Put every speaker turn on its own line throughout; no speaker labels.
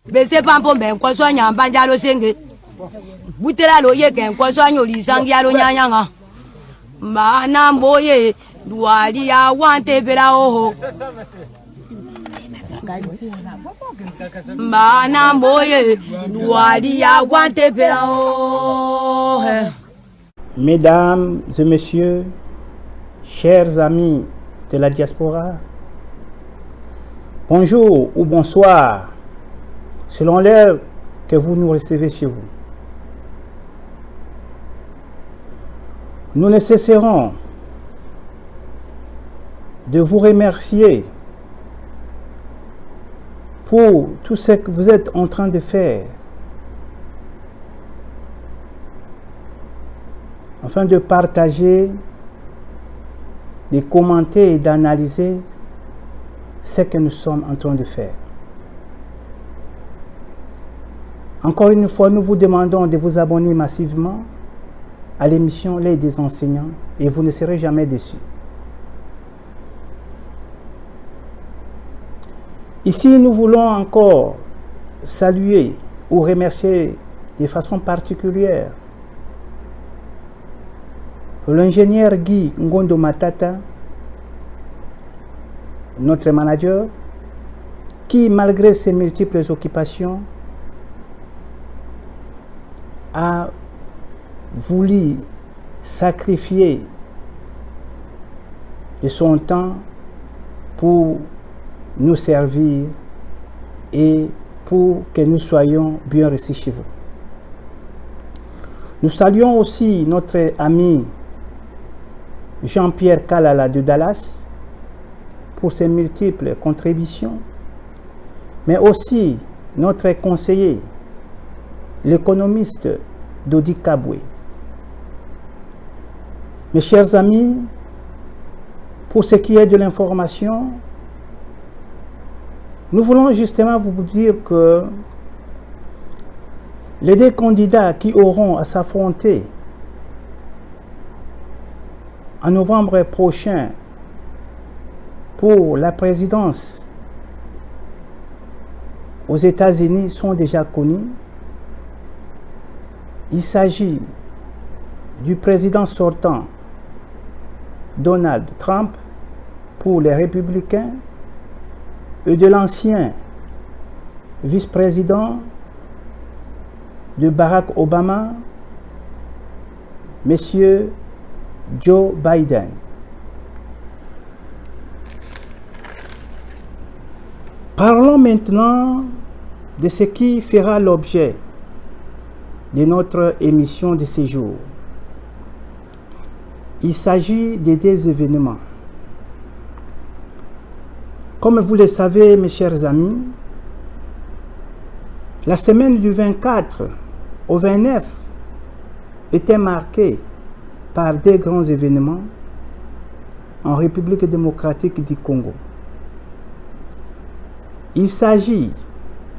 Bese pampo mbenko sonya mbanja lo senge. Butela lo ye kenko sonya lisangi alo nyanyanga. Mana mboye duali ya wante pela oho. Mana mboye duali ya wante pela oho.
Mesdames et messieurs, chers amis de la diaspora, bonjour ou bonsoir, selon l'heure que vous nous recevez chez vous. Nous ne cesserons de vous remercier pour tout ce que vous êtes en train de faire, afin de partager, de commenter et d'analyser ce que nous sommes en train de faire. Encore une fois, nous vous demandons de vous abonner massivement à l'émission L'Œil des enseignants et vous ne serez jamais déçus. Ici, nous voulons encore saluer ou remercier de façon particulière l'ingénieur Guy Ngondo Matata, notre manager, qui, malgré ses multiples occupations, a voulu sacrifier de son temps pour nous servir et pour que nous soyons bien reçus chez vous. Nous saluons aussi notre ami Jean-Pierre Kalala de Dallas pour ses multiples contributions, mais aussi notre conseiller, l'économiste Dodi Kabwe. Mes chers amis, pour ce qui est de l'information, nous voulons justement vous dire que les deux candidats qui auront à s'affronter en novembre prochain pour la présidence aux États-Unis sont déjà connus. Il s'agit du président sortant Donald Trump pour les républicains et de l'ancien vice-président de Barack Obama, Monsieur Joe Biden. Parlons maintenant de ce qui fera l'objet de notre émission de ce jour. Il s'agit de deux événements. Comme vous le savez, mes chers amis, la semaine du 24 au 29 était marquée par deux grands événements en République démocratique du Congo. Il s'agit,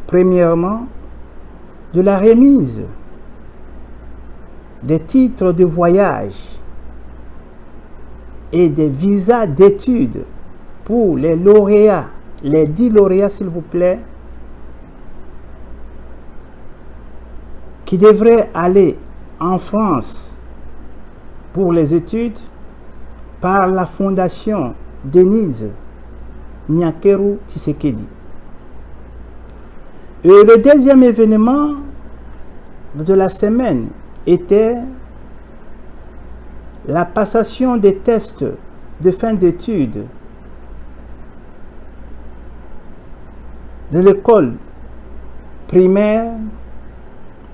premièrement, de la remise des titres de voyage et des visas d'études pour les lauréats, les 10 lauréats s'il vous plaît, qui devraient aller en France pour les études par la fondation Denise Nyakeru Tshisekedi. Et le deuxième événement de la semaine était la passation des tests de fin d'études de l'école primaire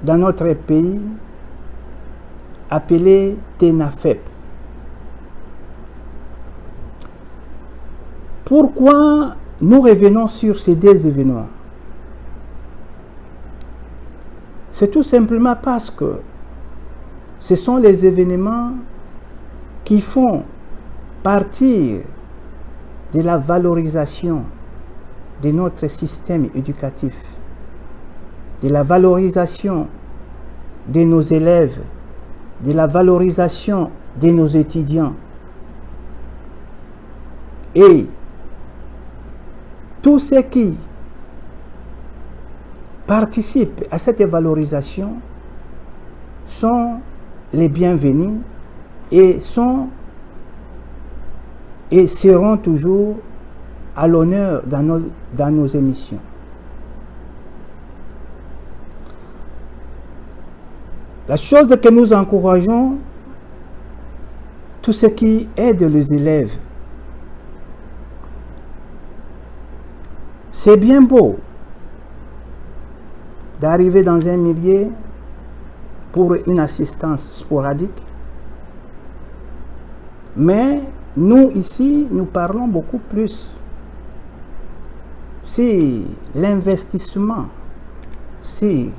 dans notre pays appelée TENAFEP. Pourquoi nous revenons sur ces deux événements? C'est tout simplement parce que ce sont les événements qui font partir de la valorisation de notre système éducatif, de la valorisation de nos élèves, de la valorisation de nos étudiants. Et tout ce qui participent à cette valorisation sont les bienvenus et seront toujours à l'honneur dans nos émissions. La chose que nous encourageons, tout ce qui aide les élèves, c'est bien beau d'arriver dans un milieu pour une assistance sporadique, mais nous ici, nous parlons beaucoup plus sur l'investissement, sur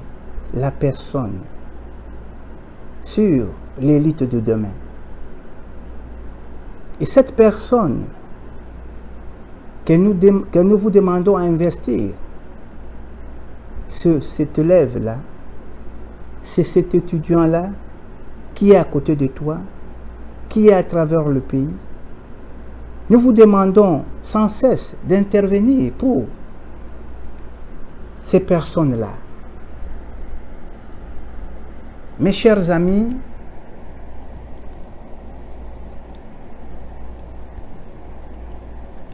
la personne, sur l'élite de demain. Et cette personne que nous vous demandons à investir, cet élève-là, c'est cet étudiant-là qui est à côté de toi, qui est à travers le pays. Nous vous demandons sans cesse d'intervenir pour ces personnes-là. Mes chers amis,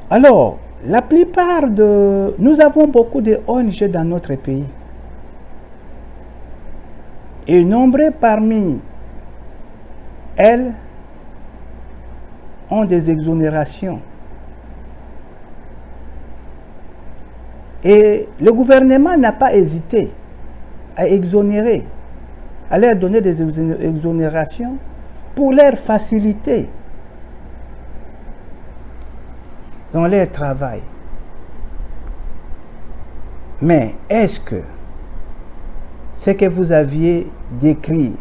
alors, la plupart nous avons beaucoup de ONG dans notre pays. Et nombreux parmi elles ont des exonérations. Et le gouvernement n'a pas hésité à exonérer, à leur donner des exonérations pour leur faciliter dans leur travail. Mais est-ce que ce que vous aviez décrit,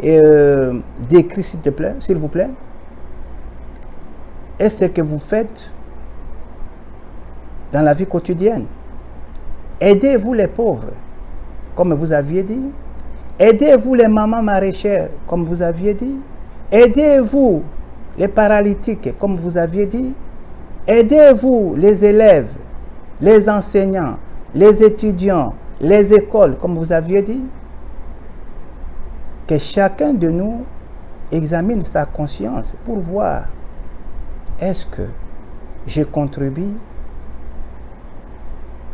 s'il vous plaît, est ce que vous faites dans la vie quotidienne? Aidez-vous les pauvres, comme vous aviez dit. Aidez-vous les mamans maraîchères, comme vous aviez dit. Aidez-vous les paralytiques, comme vous aviez dit. Aidez-vous les élèves, les enseignants, les étudiants, les écoles, comme vous aviez dit. Que chacun de nous examine sa conscience pour voir, est-ce que je contribue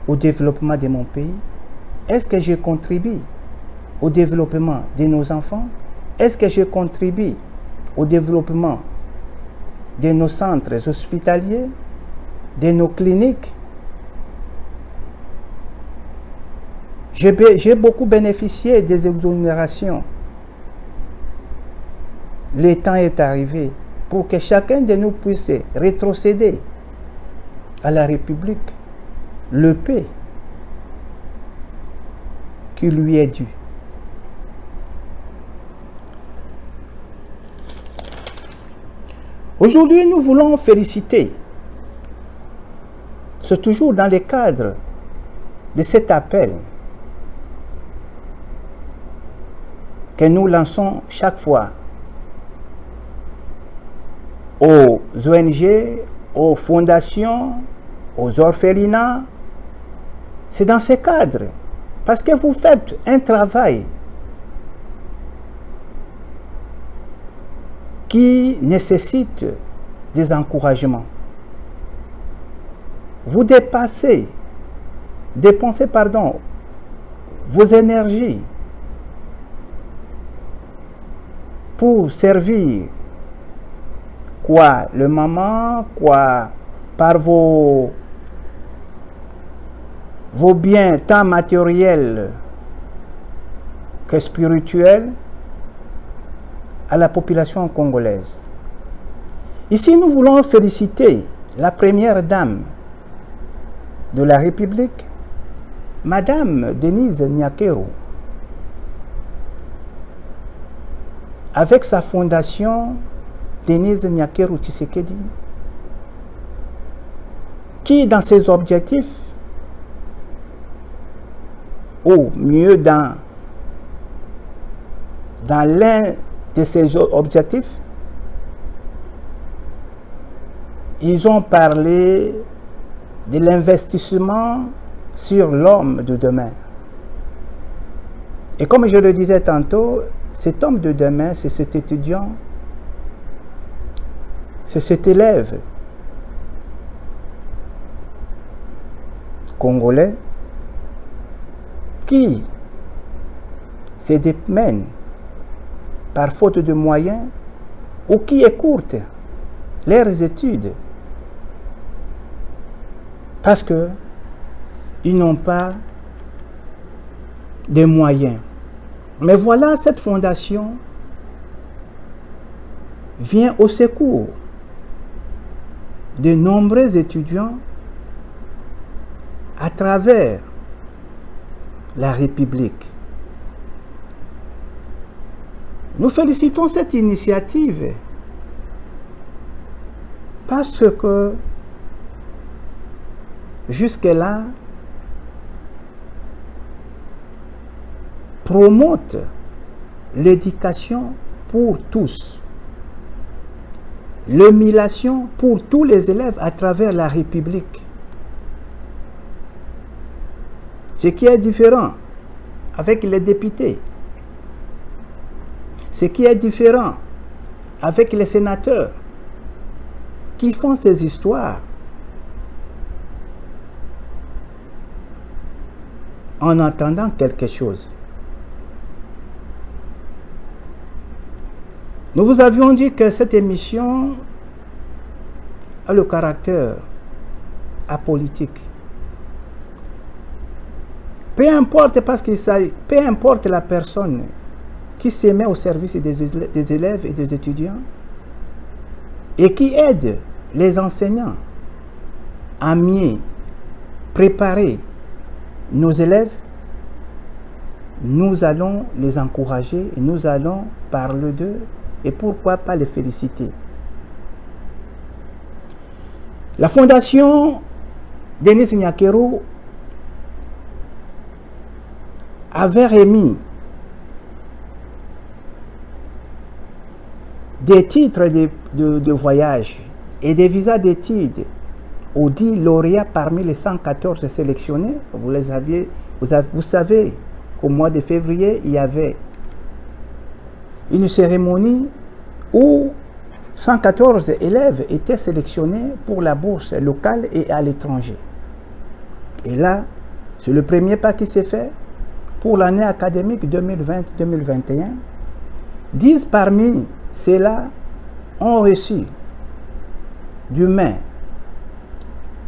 au développement de mon pays? Est-ce que je contribue au développement de nos enfants? Est-ce que je contribue au développement de nos centres hospitaliers, de nos cliniques? J'ai beaucoup bénéficié des exonérations. Le temps est arrivé pour que chacun de nous puisse rétrocéder à la République le paix qui lui est dû. Aujourd'hui, nous voulons féliciter, c'est toujours dans le cadre de cet appel que nous lançons chaque fois aux ONG, aux fondations, aux orphelinats. C'est dans ce cadre, parce que vous faites un travail qui nécessite des encouragements. Vous dépensez vos énergies pour servir le maman, par vos biens tant matériels que spirituels à la population congolaise. Ici, nous voulons féliciter la première dame de la République, Madame Denise Nyakero, avec sa fondation Denise Nyakero Tshisekedi, qui dans ses objectifs, ou mieux dans l'un de ces objectifs, ils ont parlé de l'investissement sur l'homme de demain. Et comme je le disais tantôt, cet homme de demain, c'est cet étudiant, c'est cet élève congolais qui se démène par faute de moyens ou qui écourtent leurs études parce qu'ils n'ont pas de moyens. Mais voilà, cette fondation vient au secours de nombreux étudiants à travers la République. Nous félicitons cette initiative parce que jusque-là, promote l'éducation pour tous, l'émulation pour tous les élèves à travers la République. Ce qui est différent avec les députés, ce qui est différent avec les sénateurs qui font ces histoires en entendant quelque chose. Nous vous avions dit que cette émission a le caractère apolitique. Peu importe, peu importe la personne qui se met au service des élèves et des étudiants et qui aide les enseignants à mieux préparer nos élèves, nous allons les encourager et nous allons parler d'eux et pourquoi pas les féliciter. La fondation Denis Nyakeru avait remis des titres de voyage et des visas d'études aux 10 lauréats parmi les 114 sélectionnés. Vous savez qu'au mois de février, il y avait une cérémonie où 114 élèves étaient sélectionnés pour la bourse locale et à l'étranger. Et là, c'est le premier pas qui s'est fait pour l'année académique 2020-2021. 10 parmi ceux-là ont reçu du main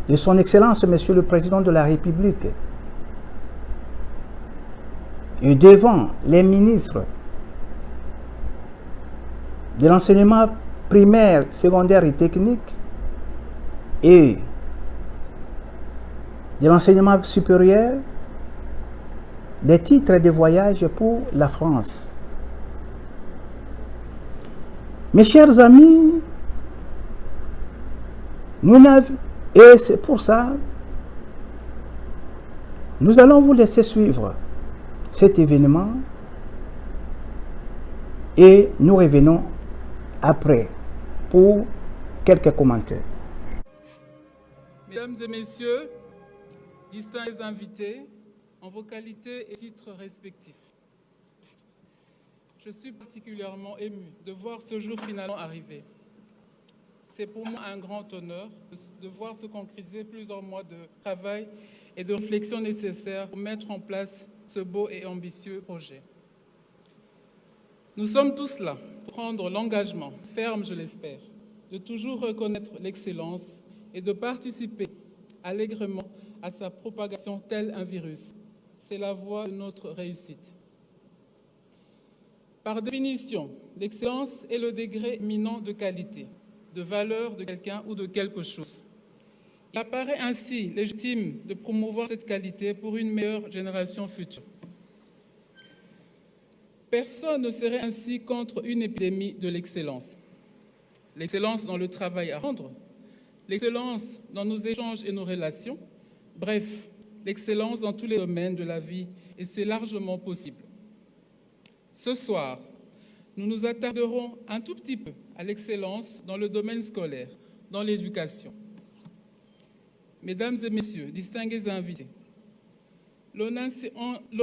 de son Excellence, Monsieur le Président de la République, et devant les ministres de l'enseignement primaire, secondaire et technique et de l'enseignement supérieur, des titres de voyage pour la France. Mes chers amis, et c'est pour ça, nous allons vous laisser suivre cet événement et nous revenons après pour quelques commentaires.
Mesdames et messieurs, distingués invités, en vos qualités et titres respectifs, je suis particulièrement ému de voir ce jour finalement arriver. C'est pour moi un grand honneur de voir se concrétiser plusieurs mois de travail et de réflexion nécessaires pour mettre en place ce beau et ambitieux projet. Nous sommes tous là pour prendre l'engagement, ferme je l'espère, de toujours reconnaître l'excellence et de participer allègrement à sa propagation tel un virus. C'est la voie de notre réussite. Par définition, l'excellence est le degré éminent de qualité, de valeur de quelqu'un ou de quelque chose. Il apparaît ainsi légitime de promouvoir cette qualité pour une meilleure génération future. Personne ne serait ainsi contre une épidémie de l'excellence. L'excellence dans le travail à rendre, l'excellence dans nos échanges et nos relations, bref, l'excellence dans tous les domaines de la vie, et c'est largement possible. Ce soir, nous nous attarderons un tout petit peu à l'excellence dans le domaine scolaire, dans l'éducation. Mesdames et messieurs, distingués invités, l'on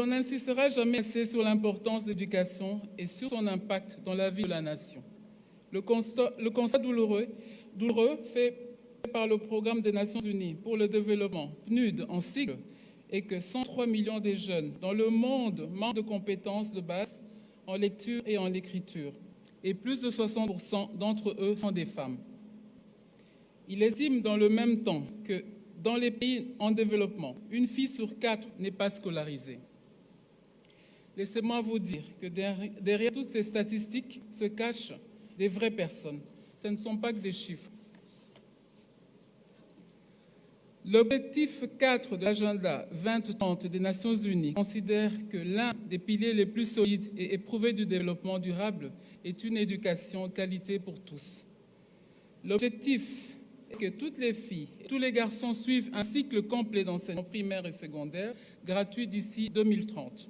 n'insistera jamais assez sur l'importance de l'éducation et sur son impact dans la vie de la nation. Le constat douloureux fait par le Programme des Nations Unies pour le développement, PNUD en sigle, est que 103 millions de jeunes dans le monde manquent de compétences de base en lecture et en écriture, et plus de 60% d'entre eux sont des femmes. Il estime dans le même temps que dans les pays en développement, une fille sur 4 n'est pas scolarisée. Laissez-moi vous dire que derrière toutes ces statistiques se cachent des vraies personnes. Ce ne sont pas que des chiffres. L'objectif 4 de l'agenda 2030 des Nations Unies considère que l'un des piliers les plus solides et éprouvés du développement durable est une éducation de qualité pour tous. L'objectif est que toutes les filles et tous les garçons suivent un cycle complet d'enseignement primaire et secondaire gratuit d'ici 2030.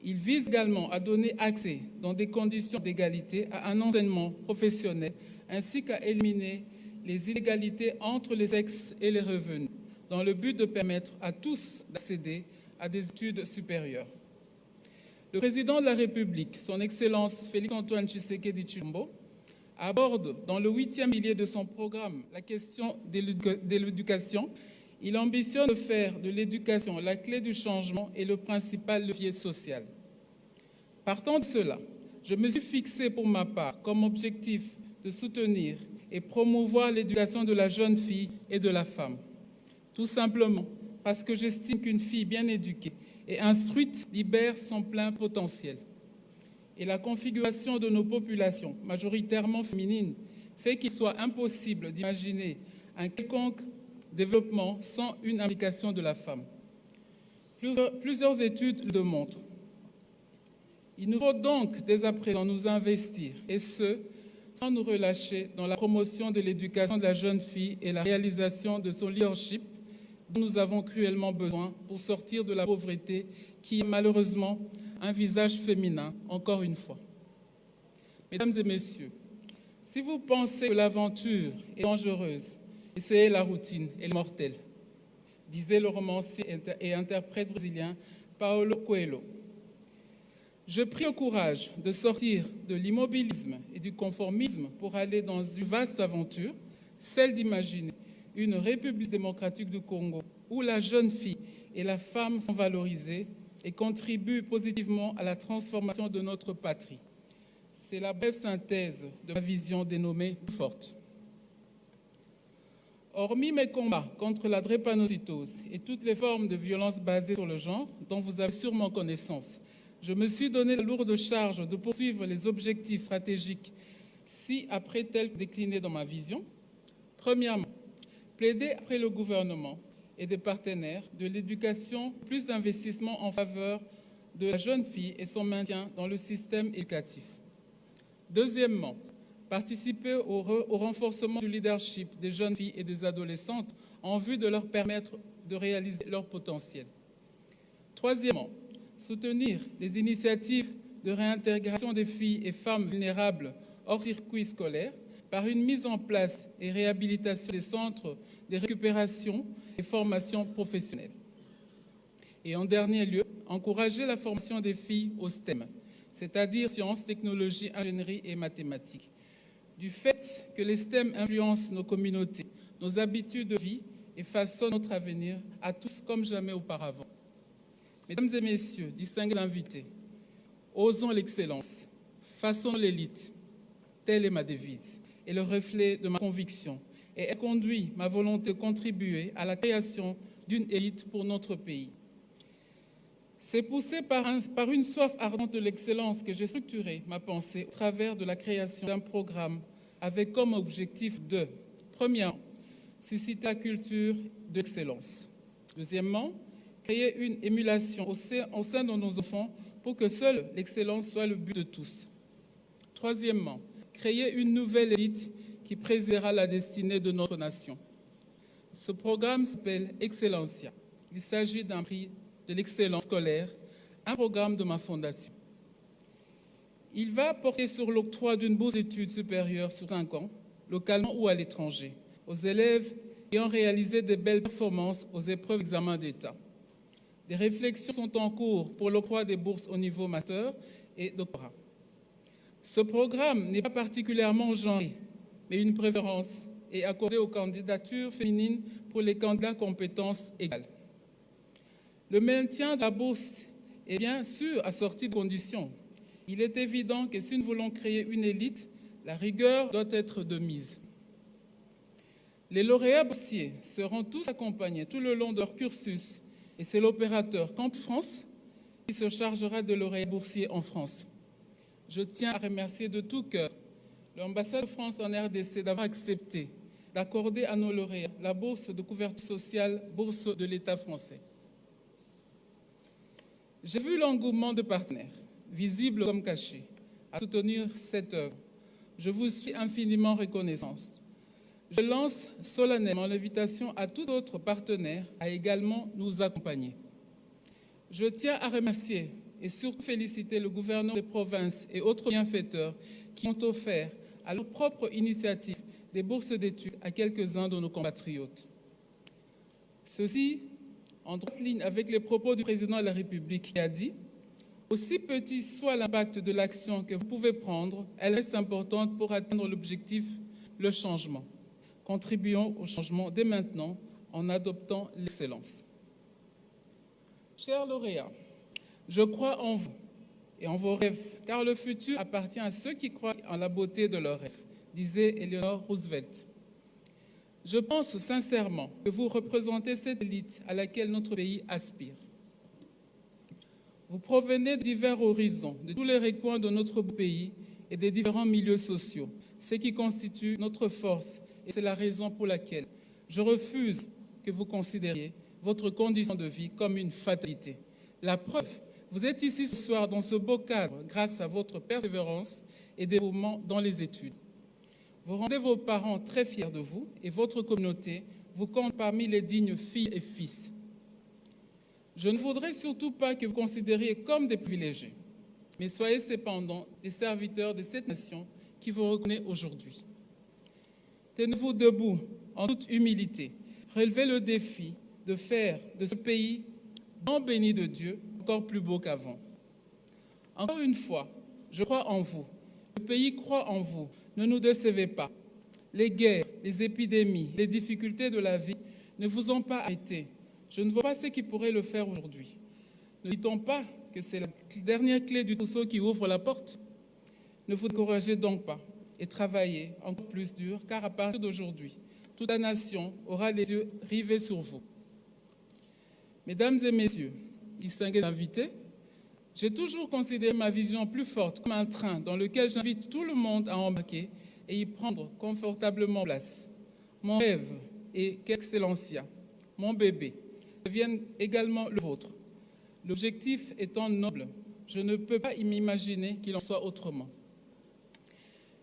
Il vise également à donner accès, dans des conditions d'égalité, à un enseignement professionnel ainsi qu'à éliminer les inégalités entre les sexes et les revenus, dans le but de permettre à tous d'accéder à des études supérieures. Le président de la République, son Excellence Félix-Antoine Tshisekedi Tshilombo, aborde dans le 8e pilier de son programme la question de l'éducation. Il ambitionne de faire de l'éducation la clé du changement et le principal levier social. Partant de cela, je me suis fixé pour ma part comme objectif de soutenir et promouvoir l'éducation de la jeune fille et de la femme. Tout simplement parce que j'estime qu'une fille bien éduquée et instruite libère son plein potentiel. Et la configuration de nos populations, majoritairement féminines, fait qu'il soit impossible d'imaginer un quelconque développement sans une implication de la femme. Plusieurs études le démontrent. Il nous faut donc dès à présent nous investir, et ce, sans nous relâcher dans la promotion de l'éducation de la jeune fille et la réalisation de son leadership dont nous avons cruellement besoin pour sortir de la pauvreté qui est malheureusement un visage féminin, encore une fois. Mesdames et messieurs, si vous pensez que l'aventure est dangereuse, essayez la routine, elle est mortelle, disait le romancier et interprète brésilien Paulo Coelho. Je pris au courage de sortir de l'immobilisme et du conformisme pour aller dans une vaste aventure, celle d'imaginer une République démocratique du Congo où la jeune fille et la femme sont valorisées et contribuent positivement à la transformation de notre patrie. C'est la brève synthèse de ma vision dénommée forte. Hormis mes combats contre la drépanocytose et toutes les formes de violence basées sur le genre, dont vous avez sûrement connaissance, je me suis donné la lourde charge de poursuivre les objectifs stratégiques ci-après tels que déclinés dans ma vision. Premièrement, plaider auprès le gouvernement et des partenaires de l'éducation, plus d'investissement en faveur de la jeune fille et son maintien dans le système éducatif. Deuxièmement, participer au renforcement du leadership des jeunes filles et des adolescentes en vue de leur permettre de réaliser leur potentiel. Troisièmement, soutenir les initiatives de réintégration des filles et femmes vulnérables hors circuit scolaire par une mise en place et réhabilitation des centres de récupération et formation professionnelle. Et en dernier lieu, encourager la formation des filles au STEM, c'est-à-dire sciences, technologies, ingénierie et mathématiques. Du fait que les STEM influencent nos communautés, nos habitudes de vie et façonnent notre avenir à tous comme jamais auparavant. Mesdames et messieurs, distingués invités, osons l'excellence, façonnons l'élite. Telle est ma devise et le reflet de ma conviction. Et elle conduit ma volonté de contribuer à la création d'une élite pour notre pays. C'est poussé par une soif ardente de l'excellence que j'ai structuré ma pensée au travers de la création d'un programme avec comme objectif de, premièrement, susciter la culture de l'excellence. Deuxièmement, créer une émulation au sein de nos enfants pour que seule l'excellence soit le but de tous. Troisièmement, créer une nouvelle élite qui préservera la destinée de notre nation. Ce programme s'appelle Excellencia. Il s'agit d'un prix de l'excellence scolaire, un programme de ma fondation. Il va porter sur l'octroi d'une bourse d'études supérieures sur 5 ans, localement ou à l'étranger, aux élèves ayant réalisé de belles performances aux épreuves d'examen d'État. Des réflexions sont en cours pour l'octroi des bourses au niveau master et doctorat. Ce programme n'est pas particulièrement genré, mais une préférence est accordée aux candidatures féminines pour les candidats compétences égales. Le maintien de la bourse est bien sûr assorti de conditions. Il est évident que si nous voulons créer une élite, la rigueur doit être de mise. Les lauréats boursiers seront tous accompagnés tout le long de leur cursus et c'est l'opérateur Campus France qui se chargera de lauréats boursiers en France. Je tiens à remercier de tout cœur l'ambassade de France en RDC d'avoir accepté d'accorder à nos lauréats la bourse de couverture sociale, bourse de l'État français. J'ai vu l'engouement de partenaires, visibles comme cachés, à soutenir cette œuvre. Je vous suis infiniment reconnaissante. Je lance solennellement l'invitation à tout autre partenaire à également nous accompagner. Je tiens à remercier et surtout féliciter le gouverneur des provinces et autres bienfaiteurs qui ont offert à leur propre initiative des bourses d'études à quelques-uns de nos compatriotes. Ceci en droite ligne avec les propos du président de la République qui a dit « Aussi petit soit l'impact de l'action que vous pouvez prendre, elle reste importante pour atteindre l'objectif, le changement. Contribuons au changement dès maintenant en adoptant l'excellence. » Chers lauréats, je crois en vous et en vos rêves, car le futur appartient à ceux qui croient en la beauté de leurs rêves, disait Eleanor Roosevelt. Je pense sincèrement que vous représentez cette élite à laquelle notre pays aspire. Vous provenez de divers horizons, de tous les recoins de notre pays et des différents milieux sociaux, ce qui constitue notre force et c'est la raison pour laquelle je refuse que vous considériez votre condition de vie comme une fatalité. La preuve, vous êtes ici ce soir dans ce beau cadre grâce à votre persévérance et dévouement dans les études. Vous rendez vos parents très fiers de vous et votre communauté vous compte parmi les dignes filles et fils. Je ne voudrais surtout pas que vous considériez comme des privilégiés, mais soyez cependant des serviteurs de cette nation qui vous reconnaît aujourd'hui. Tenez-vous debout en toute humilité, relevez le défi de faire de ce pays, bon béni de Dieu, encore plus beau qu'avant. Encore une fois, je crois en vous, le pays croit en vous. Ne nous décevez pas. Les guerres, les épidémies, les difficultés de la vie ne vous ont pas arrêté. Je ne vois pas ce qui pourrait le faire aujourd'hui. Ne dit-on pas que c'est la dernière clé du trousseau qui ouvre la porte? Ne vous découragez donc pas et travaillez encore plus dur, car à partir d'aujourd'hui, toute la nation aura les yeux rivés sur vous. Mesdames et messieurs, distingués invités, j'ai toujours considéré ma vision plus forte comme un train dans lequel j'invite tout le monde à embarquer et y prendre confortablement place. Mon rêve est qu'Excellencia, mon bébé, devienne également le vôtre. L'objectif étant noble, je ne peux pas m'imaginer qu'il en soit autrement.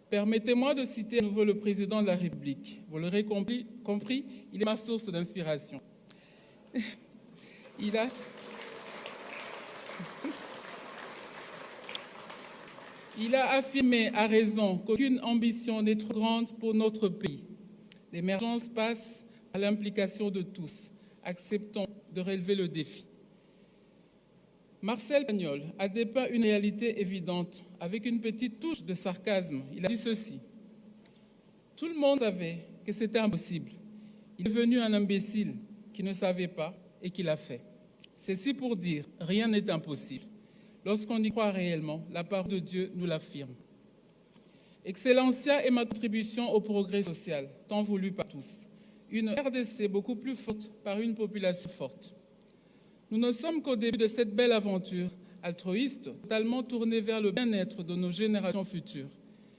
Permettez-moi de citer à nouveau le président de la République. Vous l'aurez compris, il est ma source d'inspiration. Il a affirmé à raison qu'aucune ambition n'est trop grande pour notre pays. L'émergence passe à l'implication de tous. Acceptons de relever le défi. Marcel Pagnol a dépeint une réalité évidente avec une petite touche de sarcasme. Il a dit ceci: « Tout le monde savait que c'était impossible. Il est devenu un imbécile qui ne savait pas et qui l'a fait. Ceci pour dire, rien n'est impossible. Lorsqu'on y croit réellement, la parole de Dieu nous l'affirme. Excellencia est ma contribution au progrès social, tant voulu par tous. Une RDC beaucoup plus forte par une population forte. Nous ne sommes qu'au début de cette belle aventure, altruiste, totalement tournée vers le bien-être de nos générations futures.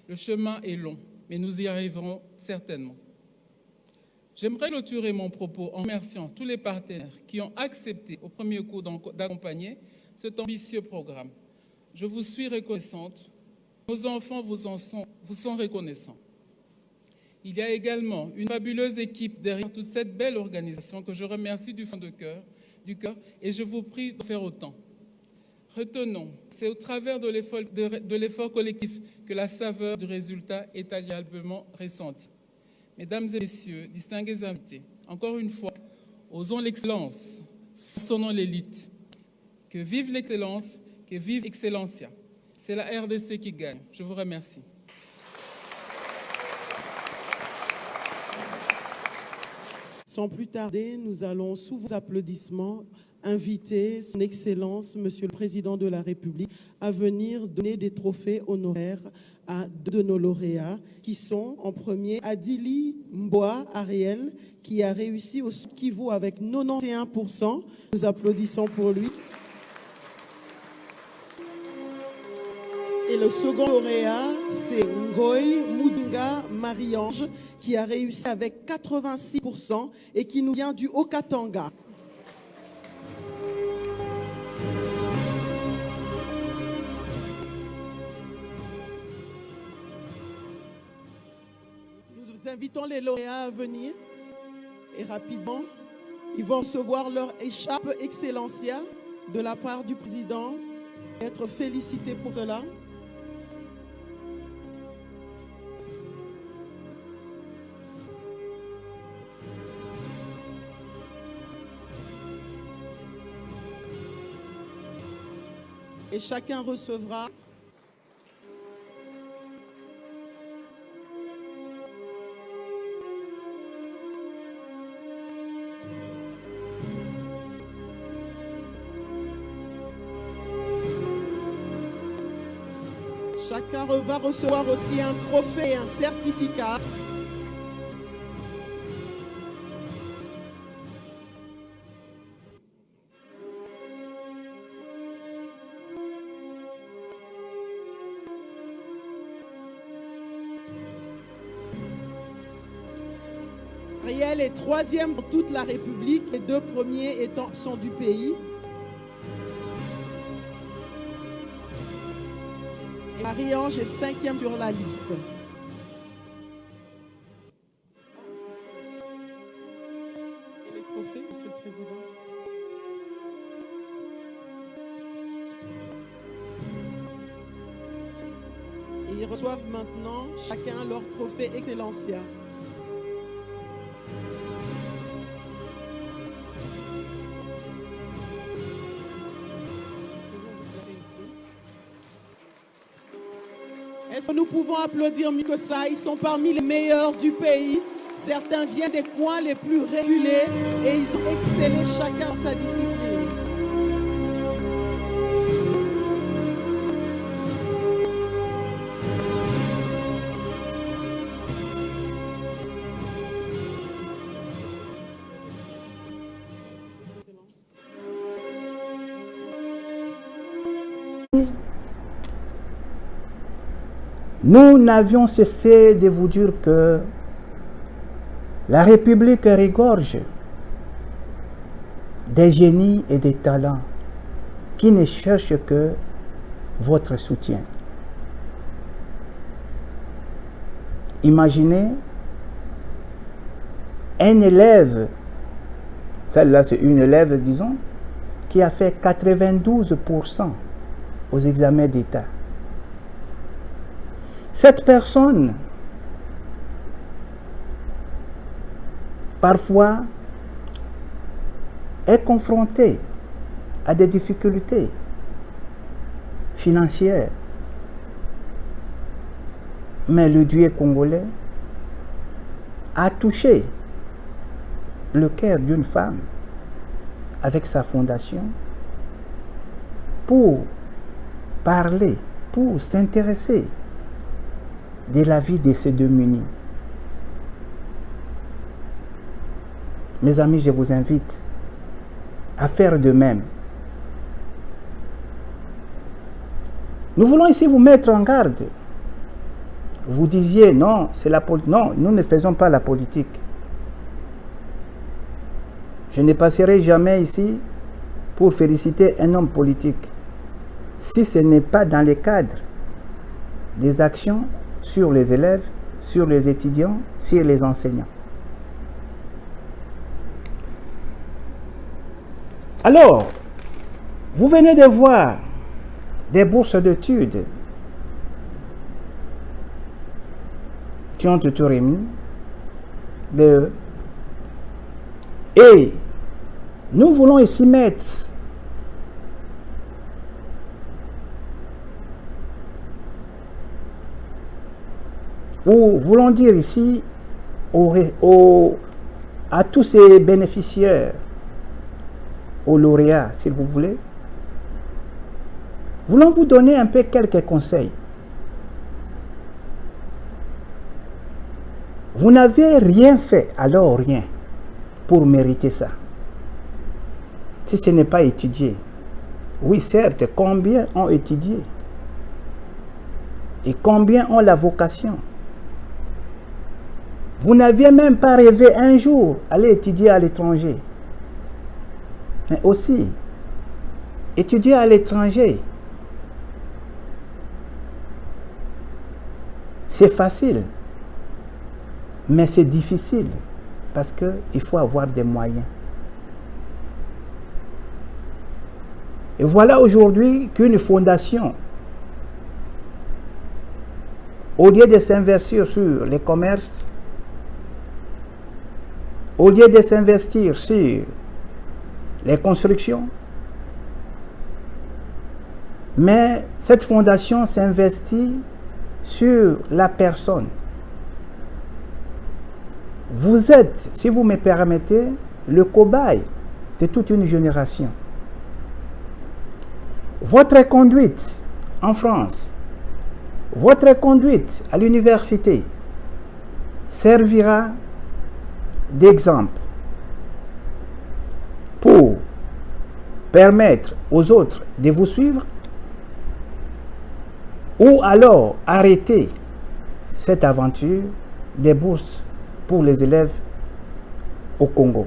Le chemin est long, mais nous y arriverons certainement. J'aimerais clôturer mon propos en remerciant tous les partenaires qui ont accepté au premier coup d'accompagner cet ambitieux programme. Je vous suis reconnaissante. Nos enfants vous sont reconnaissants. Il y a également une fabuleuse équipe derrière toute cette belle organisation que je remercie du fond du cœur et je vous prie de faire autant. Retenons, c'est au travers de l'effort collectif que la saveur du résultat est agréablement ressentie. Mesdames et messieurs, distingués invités, encore une fois, osons l'excellence, façonnons l'élite. Que vive l'excellence, que vive Excellencia. C'est la RDC qui gagne. Je vous remercie.
Sans plus tarder, nous allons, sous vos applaudissements, inviter son Excellence, Monsieur le Président de la République, à venir donner des trophées honoraires à deux de nos lauréats, qui sont en premier Adili Mboa Ariel, qui a réussi au Sud Kivu avec 91%. Nous applaudissons pour lui. Et le second lauréat, c'est Ngoy Moudunga Marie-Ange, qui a réussi avec 86% et qui nous vient du Haut-Katanga. Nous invitons les lauréats à venir et rapidement, ils vont recevoir leur écharpe Excellencia de la part du président et être félicités pour cela. Et chacun recevra va recevoir aussi un trophée et un certificat. Ariel est troisième dans toute la République, les deux premiers sont du pays. Marie-Ange est cinquième sur la liste. Et les trophées, Monsieur le Président? Et ils reçoivent maintenant chacun leur trophée Excellencia. Est-ce que nous pouvons applaudir mieux que ça? Ils sont parmi les meilleurs du pays. Certains viennent des coins les plus reculés et ils ont excellé chacun dans sa discipline.
Nous n'avions cessé de vous dire que la République regorge des génies et des talents qui ne cherchent que votre soutien. Imaginez un élève, celle-là c'est une élève disons, qui a fait 92% aux examens d'État. Cette personne, parfois, est confrontée à des difficultés financières. Mais le Dieu congolais a touché le cœur d'une femme avec sa fondation pour parler, pour s'intéresser de la vie de ces démunis. Mes amis, je vous invite à faire de même. Nous voulons ici vous mettre en garde. Vous disiez, non, c'est la politique. Non, nous ne faisons pas la politique. Je ne passerai jamais ici pour féliciter un homme politique si ce n'est pas dans le cadre des actions sur les élèves, sur les étudiants, sur les enseignants. Alors, vous venez de voir des bourses d'études qui ont été remises. Et nous voulons ici mettre ou voulons dire ici à tous ces bénéficiaires, aux lauréats, s'il vous plaît, voulons vous donner un peu quelques conseils. Vous n'avez rien fait, alors rien, pour mériter ça. Si ce n'est pas étudié. Oui, certes, combien ont étudié? Et combien ont la vocation? Vous n'aviez même pas rêvé un jour aller étudier à l'étranger. Mais aussi, étudier à l'étranger, c'est facile, mais c'est difficile parce qu'il faut avoir des moyens. Et voilà aujourd'hui qu'une fondation, au lieu de s'investir sur les commerces, au lieu de s'investir sur les constructions, mais cette fondation s'investit sur la personne. Vous êtes, si vous me permettez, le cobaye de toute une génération. Votre conduite en France, votre conduite à l'université servira d'exemple pour permettre aux autres de vous suivre ou alors arrêter cette aventure des bourses pour les élèves au Congo.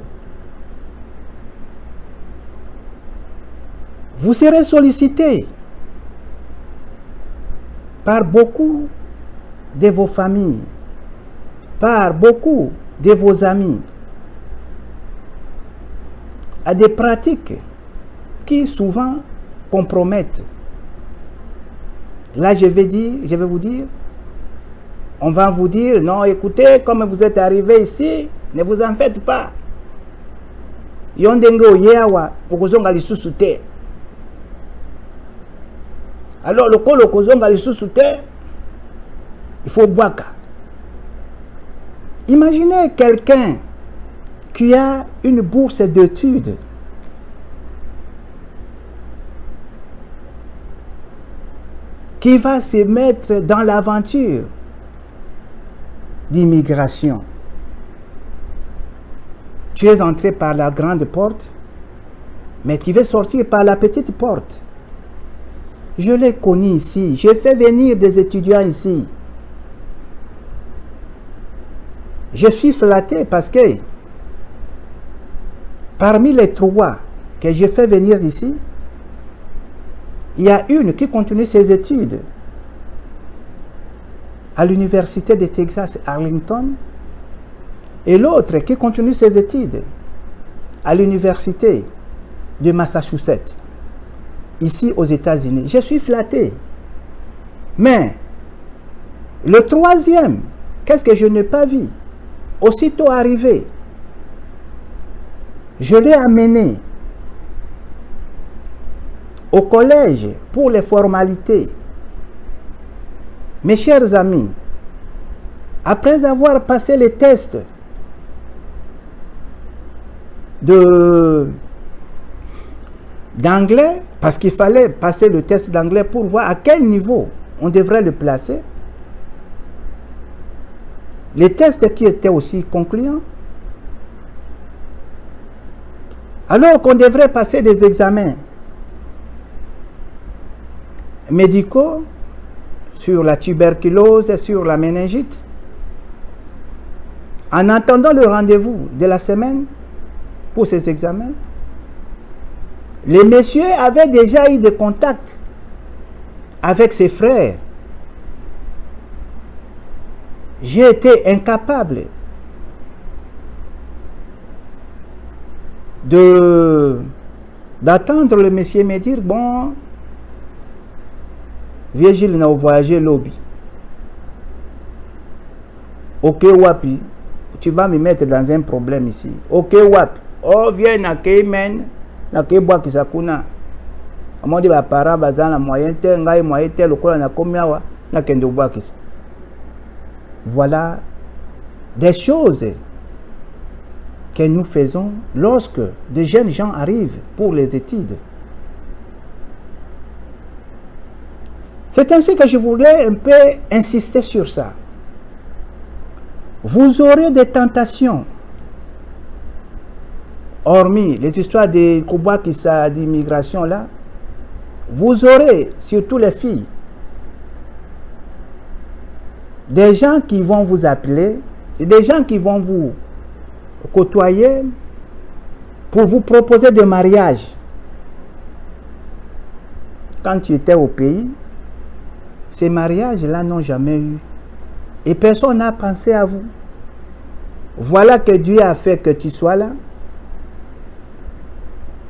Vous serez sollicité par beaucoup de vos familles, par beaucoup de vos amis, à des pratiques qui souvent compromettent. Là, je vais vous dire, on va vous dire, non, écoutez, comme vous êtes arrivé ici, ne vous en faites pas. Yondengo yewa, fokozonga lisusu te. Alors, le col kozonga lisusu te, il faut boire. Imaginez quelqu'un qui a une bourse d'études. Qui va se mettre dans l'aventure d'immigration. Tu es entré par la grande porte, mais tu veux sortir par la petite porte. Je l'ai connu ici. J'ai fait venir des étudiants ici. Je suis flatté parce que parmi les 3 que j'ai fait venir ici, il y a une qui continue ses études à l'université de Texas Arlington et l'autre qui continue ses études à l'université de Massachusetts, ici aux États-Unis. Je suis flatté. Mais le 3e, qu'est-ce que je n'ai pas vu? Aussitôt arrivé, je l'ai amené au collège pour les formalités. Mes chers amis, après avoir passé les tests d'anglais, parce qu'il fallait passer le test d'anglais pour voir à quel niveau on devrait le placer, les tests qui étaient aussi concluants, alors qu'on devrait passer des examens médicaux sur la tuberculose et sur la méningite. En attendant le rendez-vous de la semaine pour ces examens, les messieurs avaient déjà eu des contacts avec ses frères. J'ai été incapable d'attendre le monsieur me dire, bon, Virgile n'a voyagé lobby. Ok, wapi, tu vas me mettre dans un problème ici. Ok, wapi, oh, viens na Keimen, na Keiboa Kisakuna. A mon dit, bah, para, bazan, la moyenne, ngai, moyenne, le cola na komiawa, na kendo boa kisa. Voilà des choses que nous faisons lorsque de jeunes gens arrivent pour les études. C'est ainsi que je voulais un peu insister sur ça. Vous aurez des tentations, hormis les histoires des Kouba qui sont d'immigration là, vous aurez, surtout les filles, des gens qui vont vous appeler, et des gens qui vont vous côtoyer pour vous proposer des mariages. Quand tu étais au pays, ces mariages-là n'ont jamais eu. Et personne n'a pensé à vous. Voilà que Dieu a fait que tu sois là.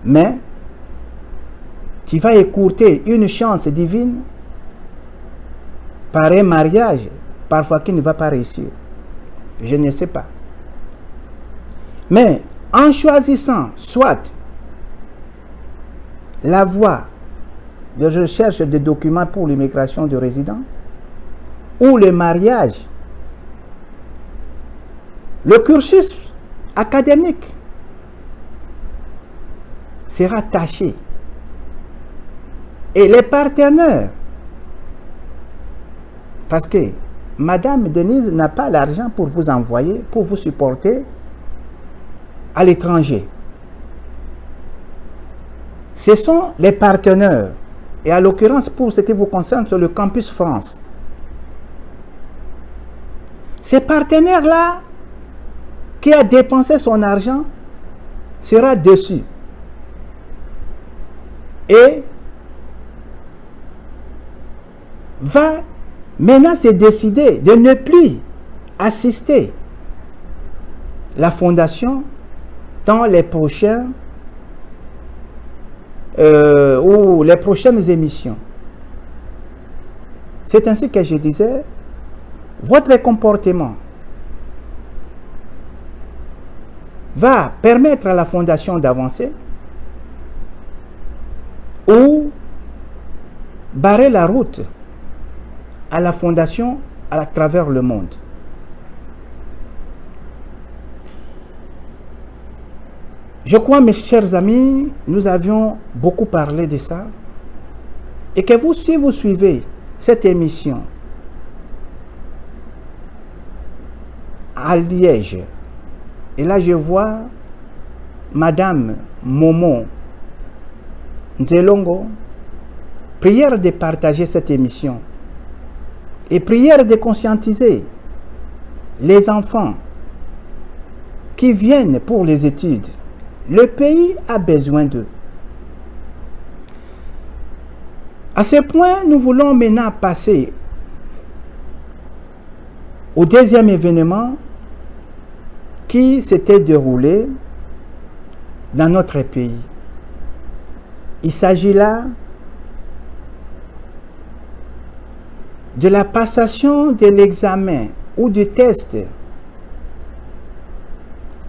Mais tu vas écourter une chance divine par un mariage, parfois qui ne va pas réussir. Je ne sais pas. Mais en choisissant soit la voie de recherche de documents pour l'immigration de résidents ou le mariage, le cursus académique sera taché. Et les partenaires, parce que Madame Denise n'a pas l'argent pour vous envoyer, pour vous supporter à l'étranger. Ce sont les partenaires. Et à l'occurrence, pour ce qui vous concerne, sur le campus France. Ces partenaires-là, qui a dépensé son argent, sera déçu. Et va maintenant se décider de ne plus assister la fondation dans les prochains ou les prochaines émissions. C'est ainsi que je disais, votre comportement va permettre à la fondation d'avancer ou barrer la route à la fondation à travers le monde. Je crois, mes chers amis, nous avions beaucoup parlé de ça. Et que vous, si vous suivez cette émission à Liège, et là je vois Madame Momo Nzelongo, prière de partager cette émission et prière de conscientiser les enfants qui viennent pour les études. Le pays a besoin d'eux. À ce point, nous voulons maintenant passer au deuxième événement qui s'était déroulé dans notre pays. Il s'agit là de la passation de l'examen ou du test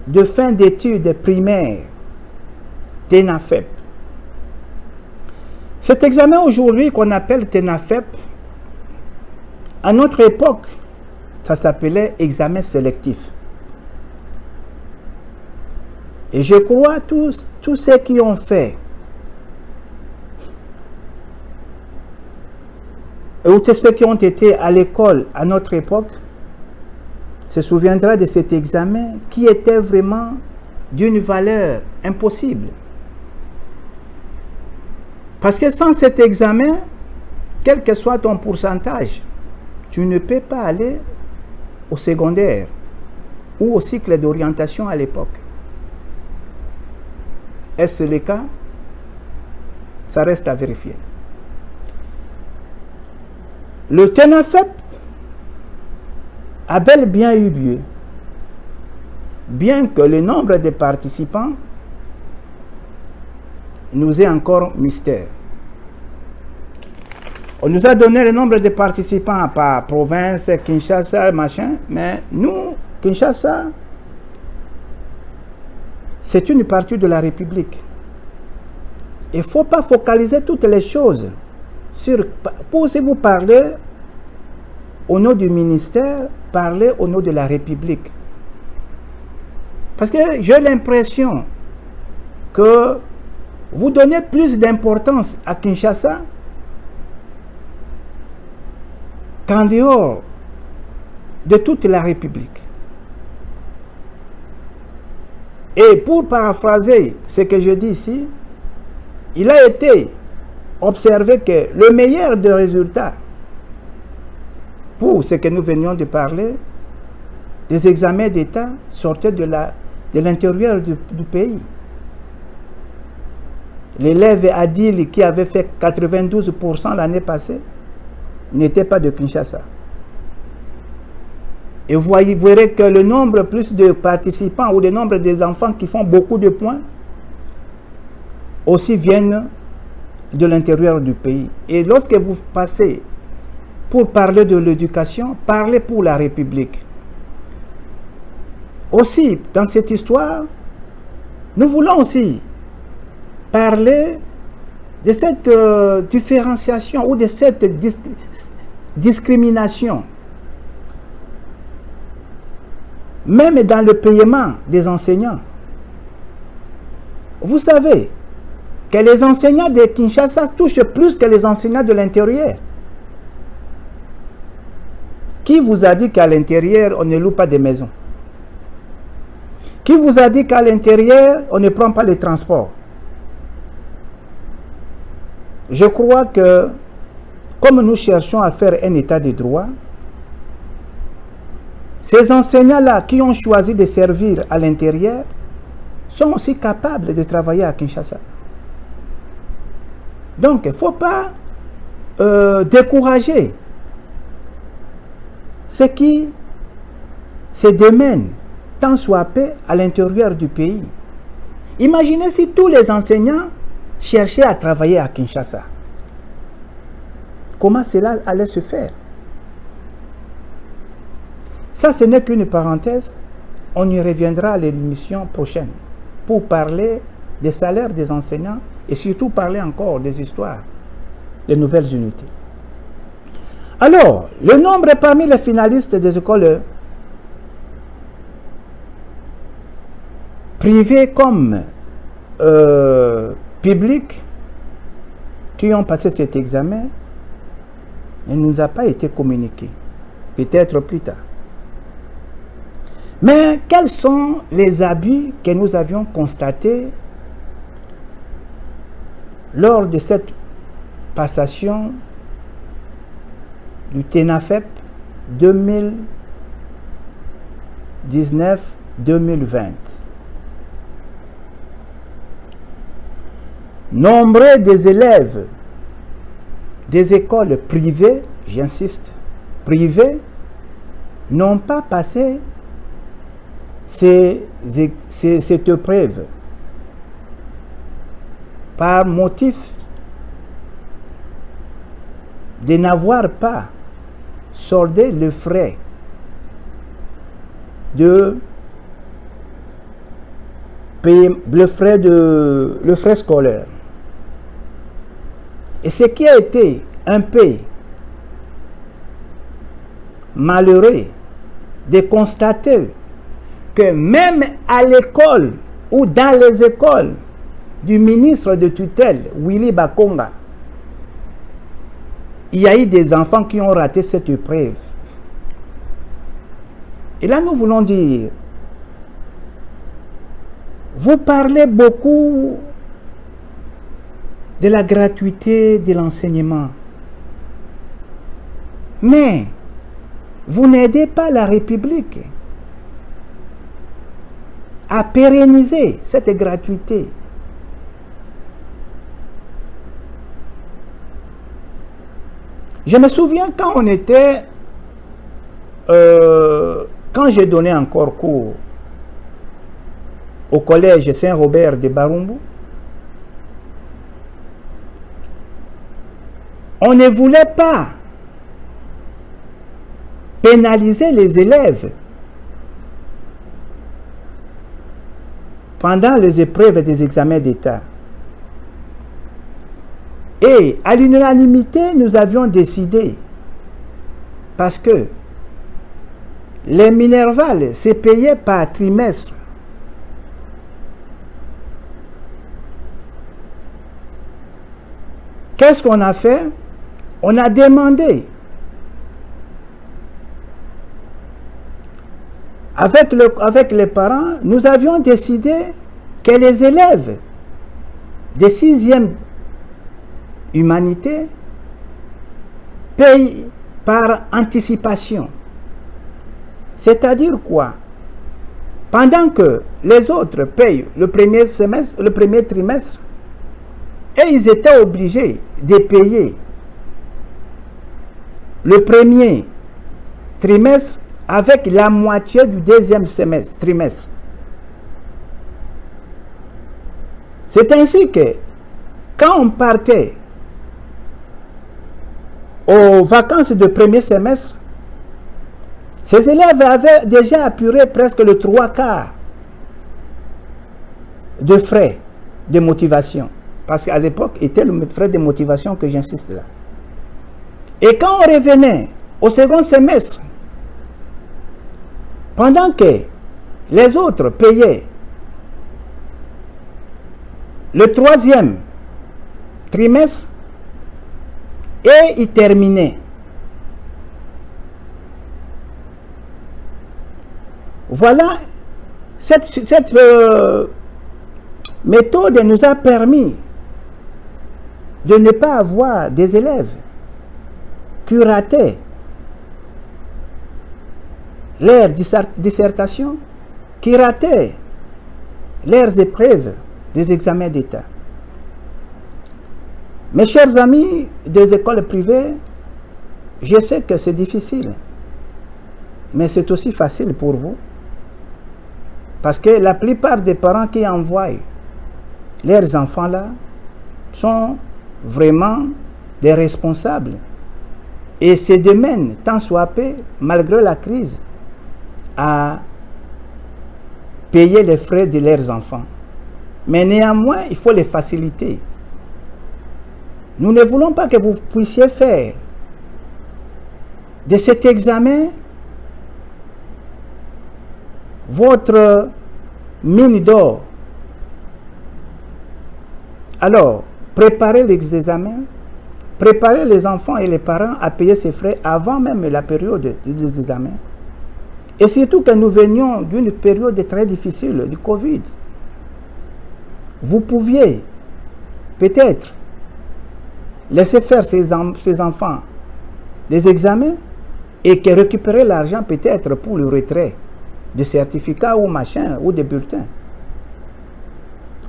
de fin d'études primaires TENAFEP. Cet examen aujourd'hui qu'on appelle TENAFEP, à notre époque, ça s'appelait examen sélectif. Et je crois tous ceux qui ont fait ou tous ceux qui ont été à l'école à notre époque se souviendra de cet examen qui était vraiment d'une valeur impossible. Parce que sans cet examen, quel que soit ton pourcentage, tu ne peux pas aller au secondaire ou au cycle d'orientation à l'époque. Est-ce le cas? Ça reste à vérifier. Le TENAFEP a bel et bien eu lieu, bien que le nombre de participants nous est encore mystère. On nous a donné le nombre de participants par province, Kinshasa, machin, mais nous, Kinshasa, c'est une partie de la République. Il ne faut pas focaliser toutes les choses sur, pour si vous parlez au nom du ministère, parler au nom de la République. Parce que j'ai l'impression que vous donnez plus d'importance à Kinshasa qu'en dehors de toute la République. Et pour paraphraser ce que je dis ici, il a été observé que le meilleur des résultats pour ce que nous venions de parler, des examens d'État sortaient de l'intérieur du pays. L'élève Adil qui avait fait 92% l'année passée n'était pas de Kinshasa. Et vous verrez que le nombre plus de participants ou le nombre des enfants qui font beaucoup de points aussi viennent de l'intérieur du pays. Et lorsque vous passez pour parler de l'éducation, parlez pour la République. Aussi, dans cette histoire, nous voulons aussi parler de cette différenciation ou de cette discrimination. Même dans le paiement des enseignants. Vous savez que les enseignants de Kinshasa touchent plus que les enseignants de l'intérieur. Qui vous a dit qu'à l'intérieur, on ne loue pas des maisons? Qui vous a dit qu'à l'intérieur, on ne prend pas les transports? Je crois que, comme nous cherchons à faire un état de droit, ces enseignants-là qui ont choisi de servir à l'intérieur sont aussi capables de travailler à Kinshasa. Donc, il ne faut pas décourager ceux qui se démènent tant soit peu à l'intérieur du pays. Imaginez si tous les enseignants cherchaient à travailler à Kinshasa. Comment cela allait se faire? Ça, ce n'est qu'une parenthèse. On y reviendra à l'émission prochaine pour parler des salaires des enseignants et surtout parler encore des histoires des nouvelles unités. Alors, le nombre parmi les finalistes des écoles privées comme publiques qui ont passé cet examen ne nous a pas été communiqué. Peut-être plus tard. Mais quels sont les abus que nous avions constatés lors de cette passation du TENAFEP 2019-2020? Nombre des élèves des écoles privées, j'insiste, privées, n'ont pas passé cette épreuve par motif de n'avoir pas soldé le frais le frais scolaire. Et ce qui a été un peu malheureux de constater que même à l'école ou dans les écoles du ministre de tutelle, Willy Bakonga, il y a eu des enfants qui ont raté cette épreuve. Et là, nous voulons dire, vous parlez beaucoup de la gratuité de l'enseignement, mais vous n'aidez pas la République à pérenniser cette gratuité. Je me souviens quand on était, quand j'ai donné encore cours au collège Saint-Robert de Barumbu, on ne voulait pas pénaliser les élèves pendant les épreuves des examens d'État. Et à l'unanimité, nous avions décidé Parce que les Minerval, c'est payé par trimestre. Qu'est-ce qu'on a fait? On a demandé avec les parents, nous avions décidé que les élèves de 6e humanité payent par anticipation. C'est-à-dire quoi? Pendant que les autres payent le premier semestre, le premier trimestre, et ils étaient obligés de payer le premier trimestre avec la moitié du deuxième trimestre. C'est ainsi que quand on partait aux vacances de premier semestre, ces élèves avaient déjà apuré presque le 3/4 de frais de motivation. Parce qu'à l'époque, c'était le frais de motivation que j'insiste là. Et quand on revenait au second semestre, pendant que les autres payaient le 3e trimestre, et ils terminaient. Voilà, cette méthode nous a permis de ne pas avoir des élèves qui rataient leur dissertation, qui rataient leurs épreuves des examens d'État. Mes chers amis des écoles privées, je sais que c'est difficile, mais c'est aussi facile pour vous. Parce que la plupart des parents qui envoient leurs enfants là sont vraiment des responsables. Et se démènent, tant soit peu, malgré la crise, à payer les frais de leurs enfants. Mais néanmoins, il faut les faciliter. Nous ne voulons pas que vous puissiez faire de cet examen votre mine d'or. Alors, préparez les examens, préparez les enfants et les parents à payer ces frais avant même la période des examens. Et surtout que nous venions d'une période très difficile, du Covid. Vous pouviez peut-être laisser faire ces enfants les examens et que récupérer l'argent peut-être pour le retrait de certificats ou machin ou de bulletins.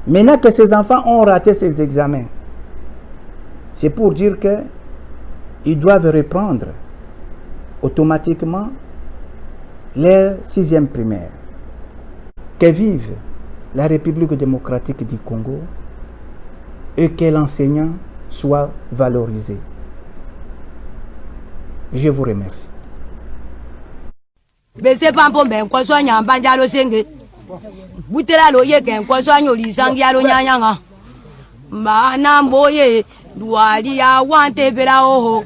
Maintenant que ces enfants ont raté ces examens, c'est pour dire qu'ils doivent reprendre automatiquement leur 6e primaire. Que vive la République démocratique du Congo et que l'enseignant soit valorisé. Je vous remercie.
Bese pampo mbenko so nyamba njalo senge. Butela lo ye kenko so anyo lisangi alo nyanyanga. Mana mboye duali ya wante pela oho.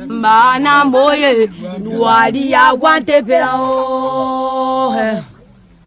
Mana mboye duali ya wante pela oho.